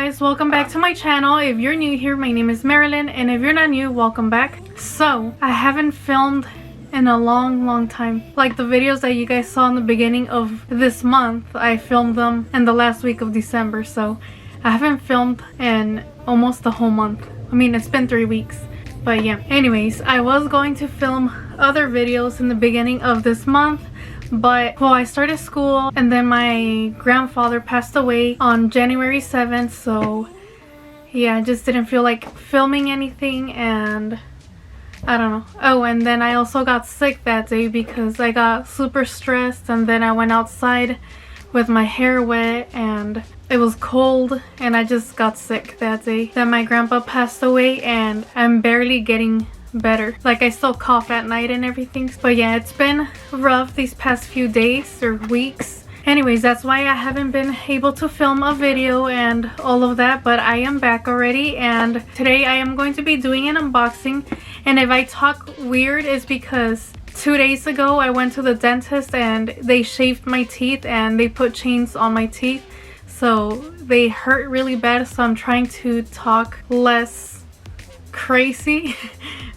guys, welcome back to my channel. If you're new here, my name is Marilyn, and if you're not new, welcome back. So I haven't filmed in a long time. Like the videos that you guys saw in the beginning of this month, I filmed them in the last week of December, so I haven't filmed in almost the whole month. I mean, it's been 3 weeks, but yeah. Anyways, I was going to film other videos in the beginning of this month, but well, I started school and then my grandfather passed away on January 7th, so yeah, I just didn't feel like filming anything, and I don't know. Oh, and then I also got sick that day because I got super stressed, and then I went outside with my hair wet and it was cold, and I just got sick that day. Then my grandpa passed away and I'm barely getting better. Like, I still cough at night and everything. But yeah, it's been rough these past few days or weeks. Anyways, that's why I haven't been able to film a video and all of that, but I am back already, and today I am going to be doing an unboxing. And if I talk weird, it's because 2 days ago I went to the dentist and they shaved my teeth and they put chains on my teeth, so they hurt really bad. So I'm trying to talk less crazy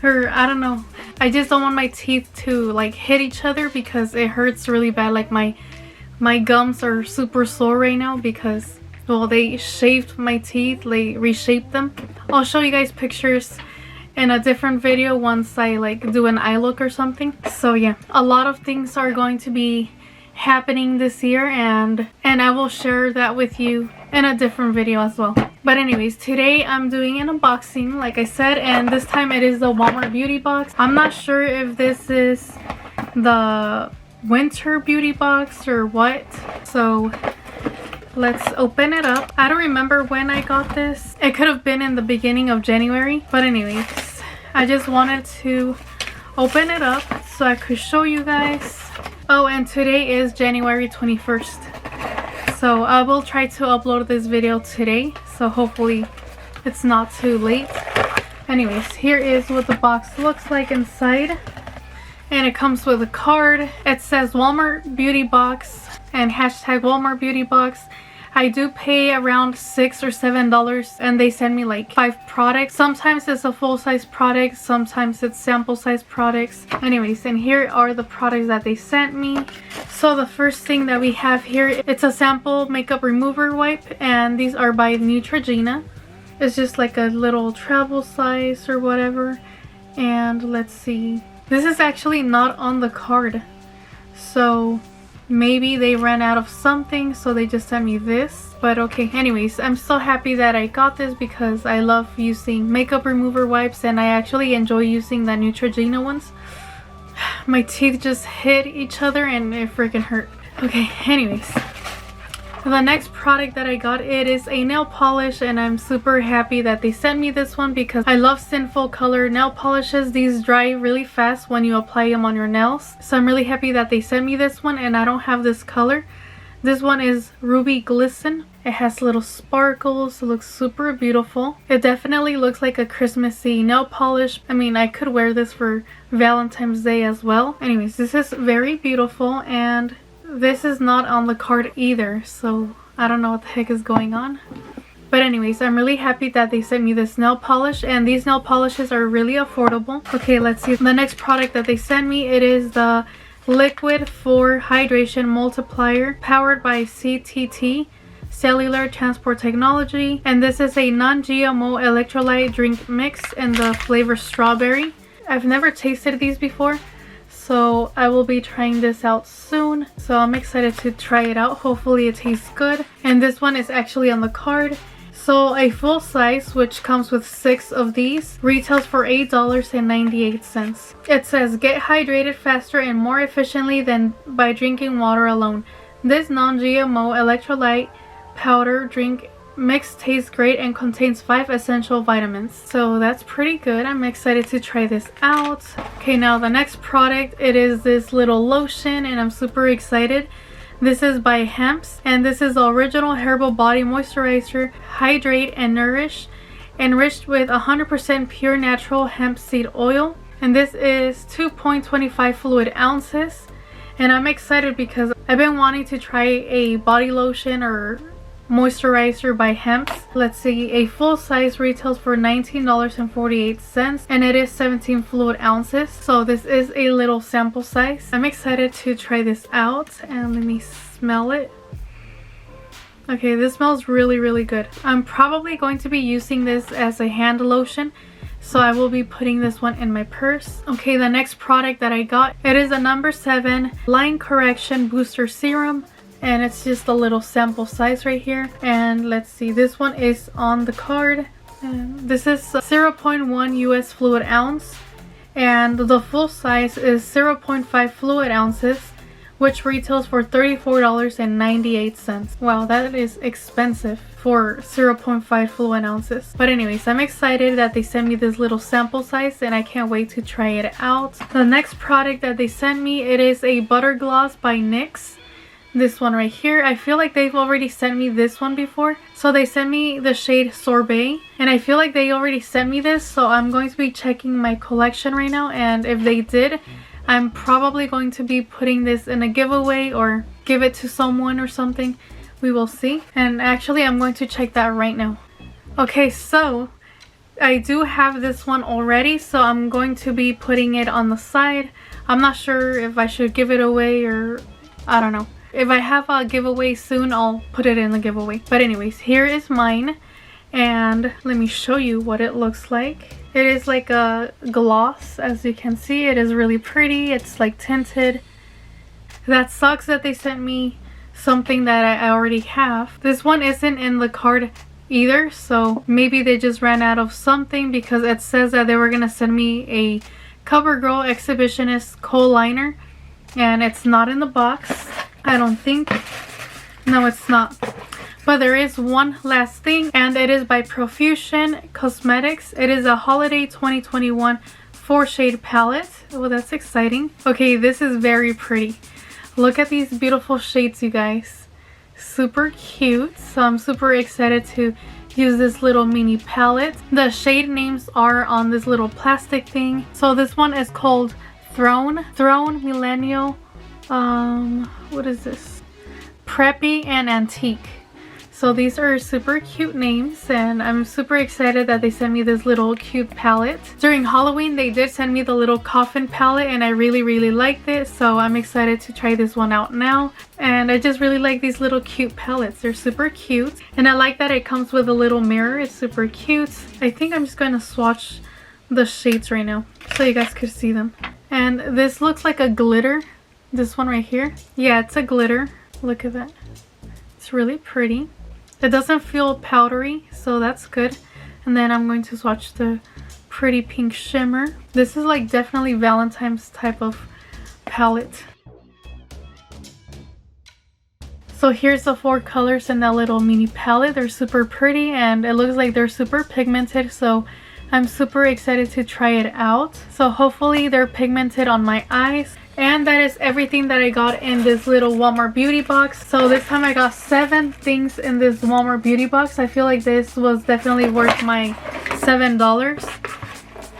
or I don't know. I just don't want my teeth to like hit each other because it hurts really bad. Like my gums are super sore right now because, well, they shaved my teeth, they reshaped them. I'll show you guys pictures in a different video once I like do an eye look or something. So yeah, a lot of things are going to be happening this year, and I will share that with you in a different video as well. But anyways, today I'm doing an unboxing, like I said, and this time it is the Walmart beauty box. I'm not sure if this is the winter beauty box or what, so let's open it up. I don't remember when I got this. It could have been in the beginning of January, but anyways, I just wanted to open it up so I could show you guys. Oh, and today is January 21st, so I will try to upload this video today, so hopefully it's not too late. Anyways, here is what the box looks like inside, and it comes with a card. It says Walmart beauty box and hashtag Walmart beauty box. I do pay around $6 or $7, and they send me like 5 products. Sometimes it's a full-size product, sometimes it's sample-size products. Anyways, and here are the products that they sent me. So the first thing that we have here, it's a sample makeup remover wipe, and these are by Neutrogena. It's just like a little travel size or whatever. And let's see, this is actually not on the card, so maybe they ran out of something, so they just sent me this. But okay, anyways, I'm so happy that I got this because I love using makeup remover wipes, and I actually enjoy using the Neutrogena ones. My teeth just hit each other and it freaking hurt. Okay, anyways, the next product that I got, it is a nail polish, and I'm super happy that they sent me this one because I love Sinful Color nail polishes. These dry really fast when you apply them on your nails, so I'm really happy that they sent me this one, and I don't have this color. This one is Ruby Glisten. It has little sparkles. It looks super beautiful. It definitely looks like a Christmassy nail polish. I mean, I could wear this for Valentine's Day as well. Anyways, this is very beautiful, and this is not on the card either, so I don't know what the heck is going on. But anyways, I'm really happy that they sent me this nail polish, and these nail polishes are really affordable. Okay, let's see the next product that they sent me. It is the Liquid 4 Hydration Multiplier powered by CTT Cellular Transport Technology, and this is a non-GMO electrolyte drink mix in the flavor strawberry. I've never tasted these before, so I will be trying this out soon, so I'm excited to try it out. Hopefully it tastes good. And this one is actually on the card. So a full size, which comes with 6 of these, retails for $8.98. It says, get hydrated faster and more efficiently than by drinking water alone. This non-GMO electrolyte powder drink mix tastes great and contains 5 essential vitamins. So that's pretty good. I'm excited to try this out. Okay, now the next product, it is this little lotion, and I'm super excited. This is by Hemp's, and this is the original herbal body moisturizer, hydrate and nourish, enriched with 100% pure natural hemp seed oil, and this is 2.25 fluid ounces. And I'm excited because I've been wanting to try a body lotion or moisturizer by Hemps. Let's see, a full size retails for $19.48 and it is 17 fluid ounces. So this is a little sample size. I'm excited to try this out and let me smell it. Okay, this smells really good. I'm probably going to be using this as a hand lotion, so I will be putting this one in my purse. Okay, the next product that I got, it is a number 7 line correction booster serum, and it's just a little sample size right here. And let's see, this one is on the card. And this is 0.1 US fluid ounce, and the full size is 0.5 fluid ounces, which retails for $34.98. Wow, that is expensive for 0.5 fluid ounces. But anyways, I'm excited that they sent me this little sample size and I can't wait to try it out. The next product that they sent me, it is a butter gloss by NYX. This one right here. I feel like they've already sent me this one before. So they sent me the shade Sorbet, and I feel like they already sent me this, so I'm going to be checking my collection right now, and if they did, I'm probably going to be putting this in a giveaway or give it to someone or something. We will see. And actually, I'm going to check that right now. Okay, so I do have this one already, so I'm going to be putting it on the side. I'm not sure if I should give it away or I don't know. If I have a giveaway soon, I'll put it in the giveaway. But anyways, here is mine. And let me show you what it looks like. It is like a gloss, as you can see. It is really pretty. It's like tinted. That sucks that they sent me something that I already have. This one isn't in the card either, so maybe they just ran out of something, because it says that they were gonna send me a CoverGirl Exhibitionist kohl liner, and it's not in the box, I don't think. No, it's not. But there is one last thing, and it is by Profusion Cosmetics. It is a Holiday 2021 4-shade palette. Oh, that's exciting. Okay, this is very pretty. Look at these beautiful shades, you guys. Super cute. So I'm super excited to use this little mini palette. The shade names are on this little plastic thing. So this one is called Throne Millennial. What is this? Preppy and Antique. So these are super cute names, and I'm super excited that they sent me this little cute palette. During Halloween, they did send me the little Coffin Palette, and I really liked it, so I'm excited to try this one out now. And I just really like these little cute palettes. They're super cute, and I like that it comes with a little mirror. It's super cute. I think I'm just going to swatch the shades right now so you guys could see them. And this looks like a glitter. This one right here. Yeah, it's a glitter. Look at that. It's really pretty. It doesn't feel powdery, so that's good. And then I'm going to swatch the pretty pink shimmer. This is like definitely Valentine's type of palette. So here's the 4 colors in that little mini palette. They're super pretty, and it looks like they're super pigmented, so I'm super excited to try it out. So hopefully they're pigmented on my eyes. And that is everything that I got in this little Walmart beauty box. So this time I got 7 things in this Walmart beauty box. I feel like this was definitely worth my $7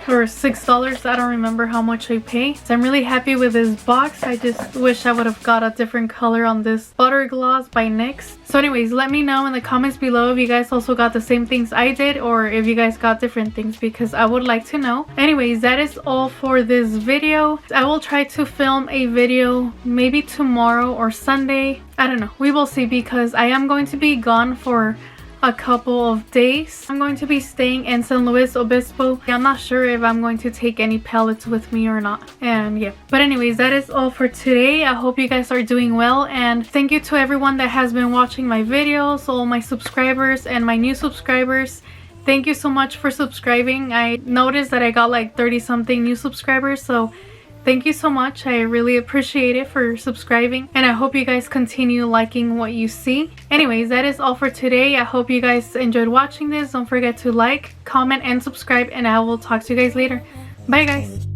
or $6. I don't remember how much I paid. So I'm really happy with this box. I just wish I would have got a different color on this butter gloss by NYX. So anyways, let me know in the comments below if you guys also got the same things I did, or if you guys got different things, because I would like to know. Anyways, that is all for this video. I will try to film a video maybe tomorrow or Sunday. I don't know. We will see, because I am going to be gone for a couple of days. I'm going to be staying in San Luis Obispo. I'm not sure if I'm going to take any palettes with me or not. And yeah, but anyways, that is all for today. I hope you guys are doing well, and thank you to everyone that has been watching my videos, all my subscribers and my new subscribers. Thank you so much for subscribing. I noticed that I got like 30 something new subscribers, so thank you so much. I really appreciate it for subscribing, and I hope you guys continue liking what you see. Anyways, that is all for today. I hope you guys enjoyed watching this. Don't forget to like, comment, and subscribe, and I will talk to you guys later. Bye guys.